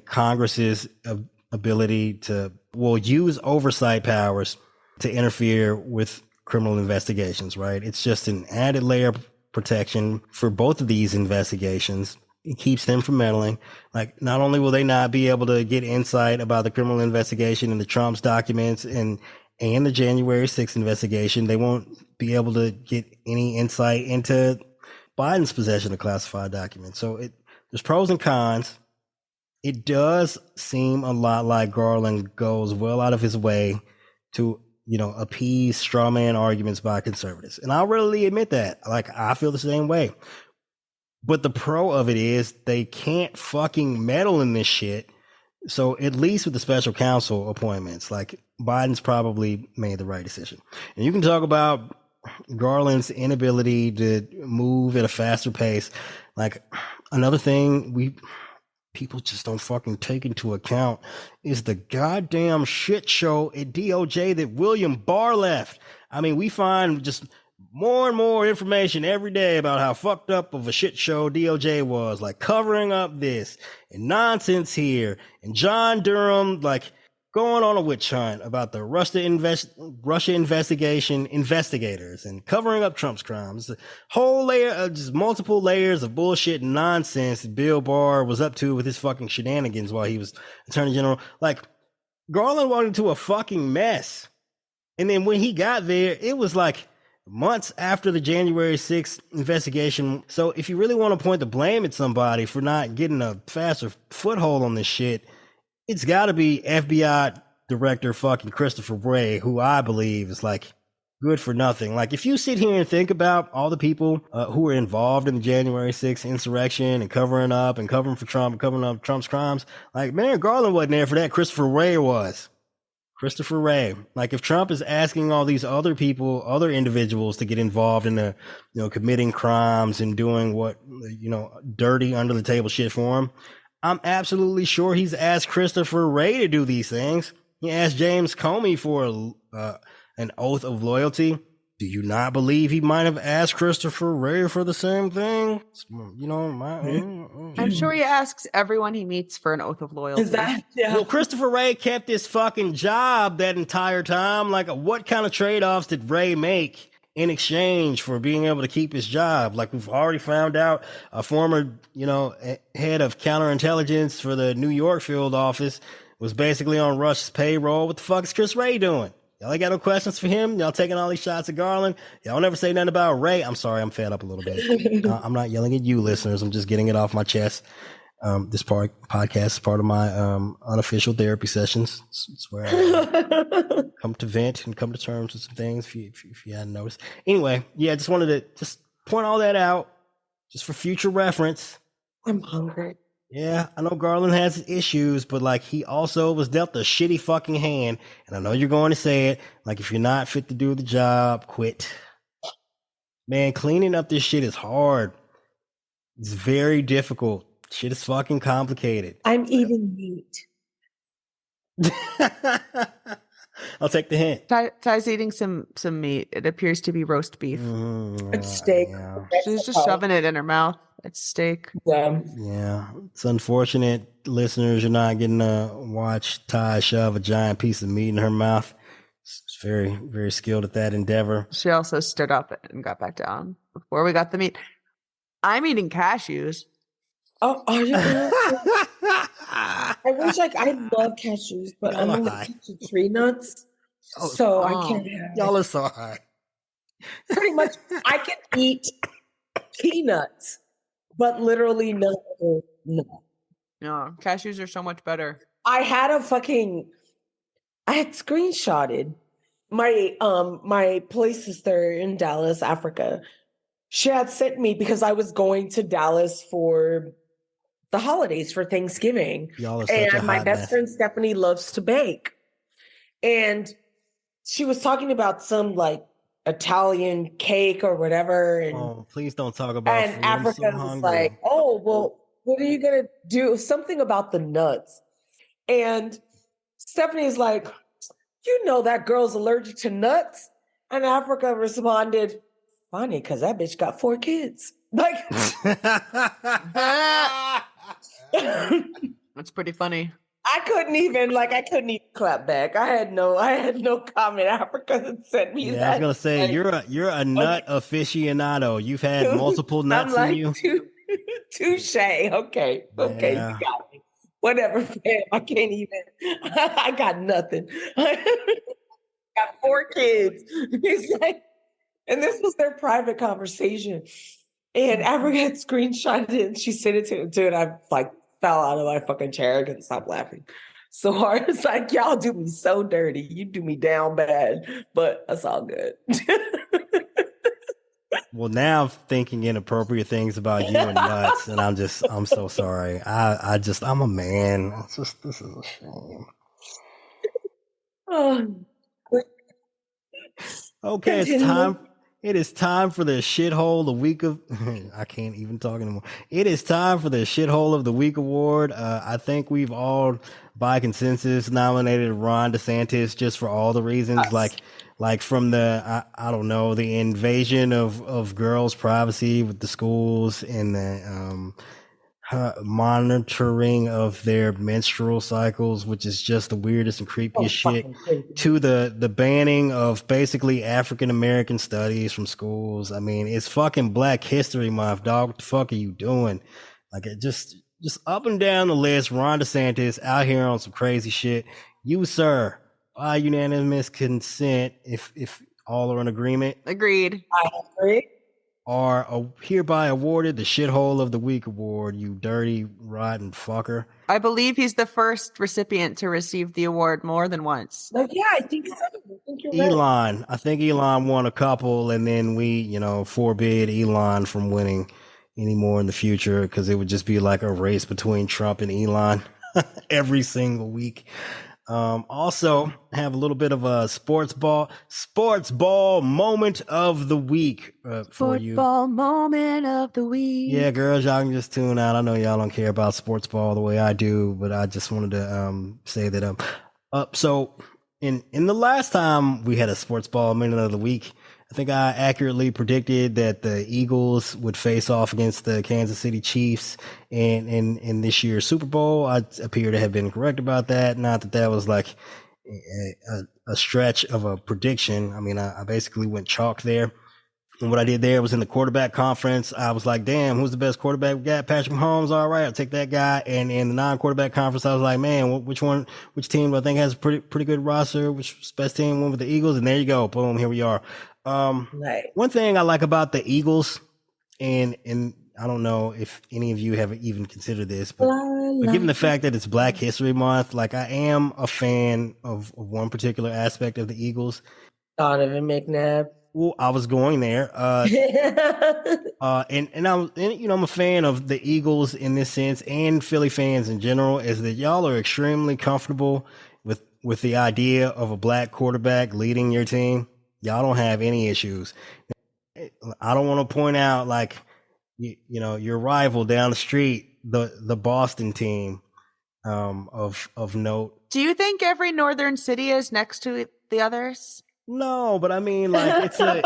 Congress's ability to use oversight powers to interfere with criminal investigations, right? It's just an added layer of protection for both of these investigations. It keeps them from meddling. Like, not only will they not be able to get insight about the criminal investigation and the Trump's documents and the January 6th investigation, they won't be able to get any insight into Biden's possession of classified documents. So there's pros and cons. It does seem a lot like Garland goes well out of his way to appease straw man arguments by conservatives. And I'll readily admit that. Like, I feel the same way. But the pro of it is they can't fucking meddle in this shit. So at least with the special counsel appointments, like, Biden's probably made the right decision. And you can talk about Garland's inability to move at a faster pace. Like, another thing people just don't fucking take into account is the goddamn shit show at DOJ that William Barr left. I mean, we find just more and more information every day about how fucked up of a shit show DOJ was, like covering up this and nonsense here, and John Durham like going on a witch hunt about the Russia investigation investigators and covering up Trump's crimes. A whole layer of just multiple layers of bullshit and nonsense that Bill Barr was up to with his fucking shenanigans while he was Attorney General. Like, Garland walked into a fucking mess. And then when he got there, it was like months after the January 6th investigation. So if you really want to point the blame at somebody for not getting a faster foothold on this shit, it's got to be FBI Director fucking Christopher Wray, who I believe is like good for nothing. Like, if you sit here and think about all the people who were involved in the January 6th insurrection and covering for Trump and covering up Trump's crimes, like, man, Garland wasn't there for that. Christopher Wray was. Christopher Wray. Like, if Trump is asking all these other people, other individuals to get involved in the, committing crimes and doing what, dirty under the table shit for him, I'm absolutely sure he's asked Christopher Wray to do these things. He asked James Comey for an oath of loyalty. Do you not believe he might have asked Christopher Wray for the same thing? I'm sure he asks everyone he meets for an oath of loyalty. Is that? Yeah. Well, Christopher Wray kept his fucking job that entire time. Like, what kind of trade-offs did Wray make in exchange for being able to keep his job? Like, we've already found out a former, head of counterintelligence for the New York field office was basically on Rush's payroll. What the fuck is Chris Wray doing? Y'all ain't got no questions for him? Y'all taking all these shots at Garland? Y'all never say nothing about Wray? I'm sorry, I'm fed up a little bit. I'm not yelling at you, listeners. I'm just getting it off my chest. This podcast is part of my unofficial therapy sessions. It's where I come to vent and come to terms with some things. If you hadn't noticed, anyway, yeah, I just wanted to just point all that out, just for future reference. I'm hungry. Yeah, I know Garland has his issues, but like he also was dealt a shitty fucking hand, and I know you're going to say it. Like, if you're not fit to do the job, quit. Man, cleaning up this shit is hard. It's very difficult. Shit is fucking complicated. I'm eating meat. I'll take the hint. Ty's eating some meat. It appears to be roast beef. It's steak. Yeah. She's just shoving it in her mouth. It's steak. Yeah. It's unfortunate, listeners, you're not getting to watch Ty shove a giant piece of meat in her mouth. She's very, very skilled at that endeavor. She also stood up and got back down before we got the meat. I'm eating cashews. Oh, are you? I wish I love cashews, but I'm allergic to tree nuts, so I can't have Y'all are so high. Pretty much, I can eat peanuts, but literally no. No, cashews are so much better. I had screenshotted my play sister in Dallas, Africa. She had sent me because I was going to Dallas for the holidays for Thanksgiving. And my best friend Stephanie loves to bake. And she was talking about some like Italian cake or whatever. And, please don't talk about and Africa was like, oh, well, what are you going to do? Something about the nuts. And Stephanie's like, you know that girl's allergic to nuts? And Africa responded, funny, because that bitch got 4 kids. Like, that's pretty funny. I couldn't even clap back. I had no comment. Africa sent me that. I was gonna say you're a nut aficionado. You've had multiple nuts in you. Touche. Okay, you got me. Whatever, man. I can't even. I got nothing. Got 4 kids. He's like. And this was their private conversation. And Africa had screenshotted it and she sent it to and I like fell out of my fucking chair. I couldn't stop laughing so hard. It's like, y'all do me so dirty. You do me down bad, but that's all good. Well, now I'm thinking inappropriate things about you and nuts, and I'm so sorry. I'm a man. This is a shame. Okay, it is time for the shithole the week of. I can't even talk anymore. It is time for the shithole of the week award. I think we've all, by consensus, nominated Ron DeSantis just for all the reasons, like from the I don't know, the invasion of girls' privacy with the schools and the monitoring of their menstrual cycles, which is just the weirdest and creepiest shit, to the banning of basically African American studies from schools. I mean, it's fucking Black History Month, dog. What the fuck are you doing? Like, it just up and down the list. Ron DeSantis out here on some crazy shit. You, sir, by unanimous consent, if all are in agreement, agreed. I agree. Are hereby awarded the shithole of the week award, you dirty, rotten fucker. I believe he's the first recipient to receive the award more than once. Yeah, I think so. I think Elon won a couple, and then we, forbid Elon from winning anymore in the future because it would just be like a race between Trump and Elon every single week. Also have a little bit of a sports ball moment of the week for you. Football moment of the week. Yeah, girls, y'all can just tune out. I know y'all don't care about sports ball the way I do, but I just wanted to say that so in the last time we had a sports ball minute of the week, I think I accurately predicted that the Eagles would face off against the Kansas City Chiefs in this year's Super Bowl. I appear to have been correct about that. Not that that was like a stretch of a prediction. I mean, I basically went chalk there. And what I did there was in the quarterback conference. I was like, damn, who's the best quarterback we got? Patrick Mahomes. All right, I'll take that guy. And in the non-quarterback conference, I was like, man, which team do I think has a pretty good roster? Which best team went with the Eagles? And there you go. Boom, here we are. One thing I like about the Eagles, and I don't know if any of you have even considered this, but given the fact that it's Black History Month, like I am a fan of one particular aspect of the Eagles. Donovan McNabb. Well, I was going there. And I'm a fan of the Eagles in this sense, and Philly fans in general, is that y'all are extremely comfortable with the idea of a black quarterback leading your team. Y'all don't have any issues. I don't want to point out like your rival down the street, the Boston team of note. Do you think every northern city is next to the others? No, but I mean, like, it's a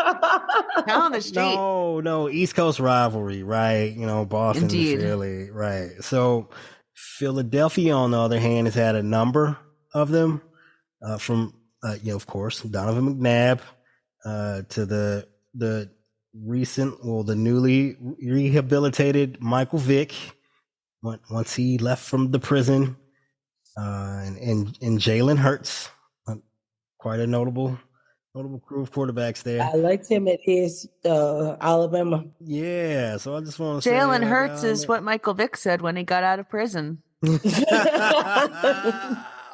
down the street. No, East Coast rivalry, right? Boston Indeed. and Philly, right? So Philadelphia, on the other hand, has had a number of them, from of course, Donovan McNabb, to the newly rehabilitated Michael Vick, once he left from the prison, and Jalen Hurts, quite a notable crew of quarterbacks there. I liked him at his Alabama. Yeah, so I just want to say Jalen Hurts is what Michael Vick said when he got out of prison.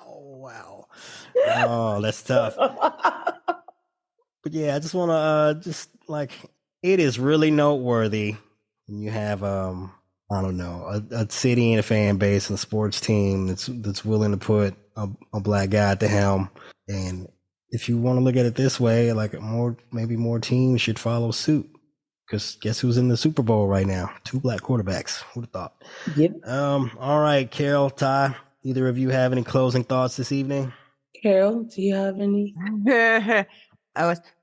Wow. Oh, that's tough. But yeah, I just want to it is really noteworthy when you have a city and a fan base and a sports team that's willing to put a black guy at the helm. And if you want to look at it this way, like maybe more teams should follow suit. Because guess who's in the Super Bowl right now? 2 black quarterbacks. Who'd have thought? Yep. All right, Carol, Ty, either of you have any closing thoughts this evening? Carol, do you have any?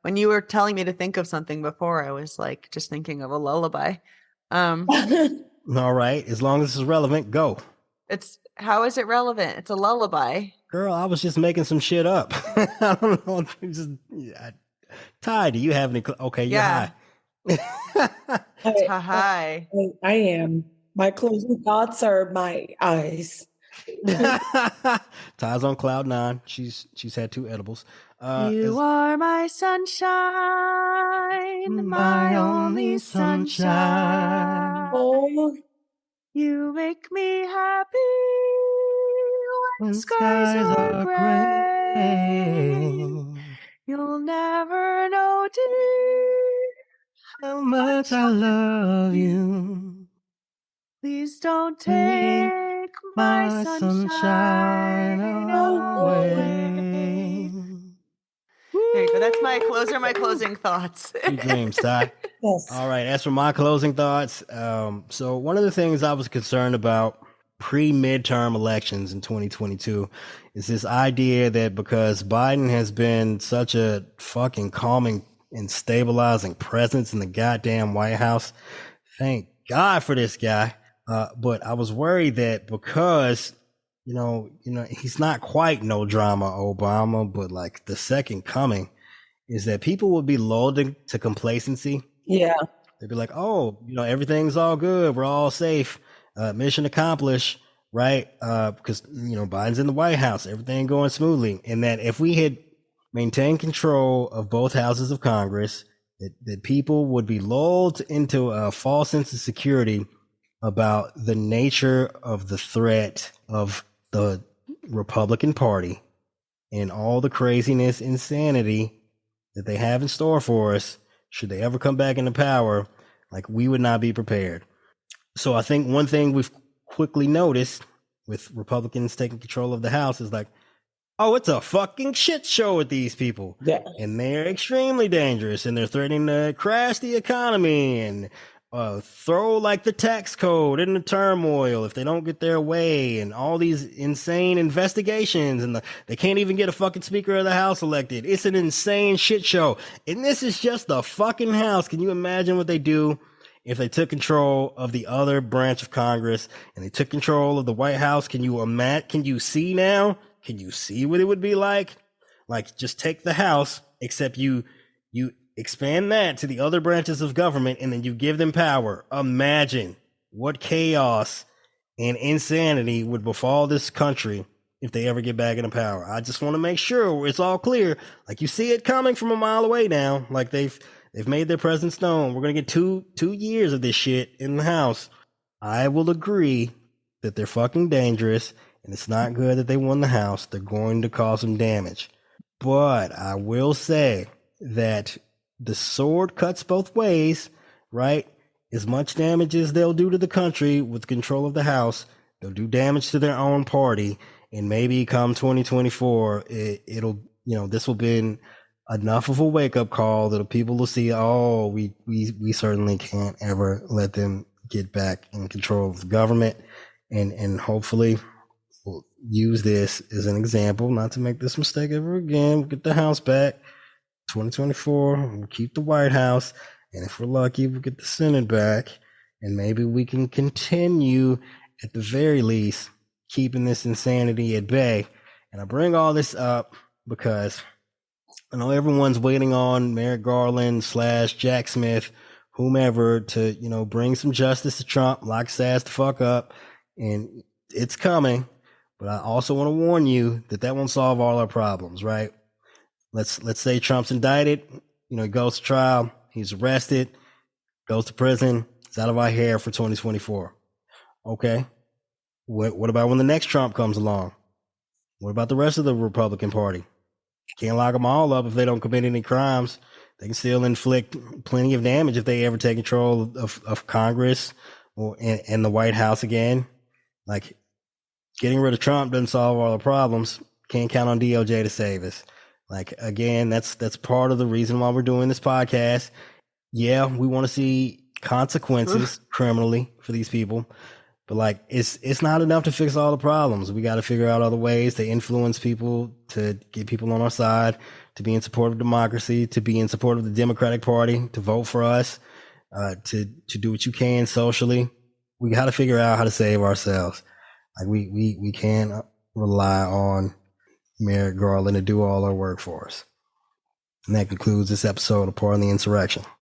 When you were telling me to think of something before, I was like just thinking of a lullaby. All right, as long as it's relevant, go. How is it relevant? It's a lullaby. Girl, I was just making some shit up. I don't know. Ty, do you have any? Okay, yeah. You're high. I am. My closing thoughts are my eyes. Ty's on cloud 9. She's had 2 edibles. You are my sunshine, my only sunshine. Oh, you make me happy when skies are gray. You'll never know, dear, how much I love you. Please don't take my sunshine away. There you go. That's my closing thoughts. Sweet dreams, Ty. yes. All right. As for my closing thoughts, so one of the things I was concerned about pre-midterm elections in 2022 is this idea that because Biden has been such a fucking calming and stabilizing presence in the goddamn White House, thank God for this guy. But I was worried that because he's not quite no drama Obama, but like the second coming, is that people would be lulled to complacency. Yeah. They'd be like, oh, everything's all good. We're all safe. Mission accomplished, right? Because, Biden's in the White House, everything going smoothly. And that if we had maintained control of both houses of Congress, that people would be lulled into a false sense of security about the nature of the threat of the Republican Party and all the craziness, insanity that they have in store for us, should they ever come back into power, like we would not be prepared. So I think one thing we've quickly noticed with Republicans taking control of the House is like, oh, it's a fucking shit show with these people. Yeah. And they're extremely dangerous and they're threatening to crash the economy and throw like the tax code into turmoil if they don't get their way, and all these insane investigations, and they can't even get a fucking Speaker of the House elected. It's an insane shit show. And this is just the fucking House. Can you imagine what they do if they took control of the other branch of Congress and they took control of the White House? Can you imagine? Can you see now? Can you see what it would be like? Like, just take the House, except you expand that to the other branches of government, and then you give them power. Imagine what chaos and insanity would befall this country if they ever get back into power. I just want to make sure it's all clear. Like, you see it coming from a mile away now. Like, they've They've made their presence known. We're going to get two years of this shit in the House. I will agree that they're fucking dangerous, and it's not good that they won the House. They're going to cause some damage. But I will say that the sword cuts both ways, right? As much damage as they'll do to the country with control of the House, they'll do damage to their own party. And maybe come 2024, it'll, this will be enough of a wake-up call that people will see, oh, we certainly can't ever let them get back in control of the government. And hopefully we'll use this as an example, not to make this mistake ever again. We'll get the House back 2024. We'll keep the White House. And if we're lucky, we'll get the Senate back. And maybe we can continue, at the very least, keeping this insanity at bay. And I bring all this up because I know everyone's waiting on Merrick Garland / Jack Smith, whomever, to, bring some justice to Trump, lock his ass the fuck up. And it's coming. But I also want to warn you that won't solve all our problems, right? Let's say Trump's indicted, he goes to trial, he's arrested, goes to prison, it's out of our hair for 2024. Okay. What about when the next Trump comes along? What about the rest of the Republican Party? Can't lock them all up if they don't commit any crimes. They can still inflict plenty of damage if they ever take control of Congress and the White House again. Like, getting rid of Trump doesn't solve all the problems. Can't count on DOJ to save us. Like, again, that's part of the reason why we're doing this podcast. Yeah, we want to see consequences criminally for these people. But like, it's not enough to fix all the problems. We got to figure out other ways to influence people, to get people on our side, to be in support of democracy, to be in support of the Democratic Party, to vote for us, to do what you can socially. We got to figure out how to save ourselves. Like, we can't rely on Merrick Garland to do all our work for us. And that concludes this episode of Pardon the Insurrection.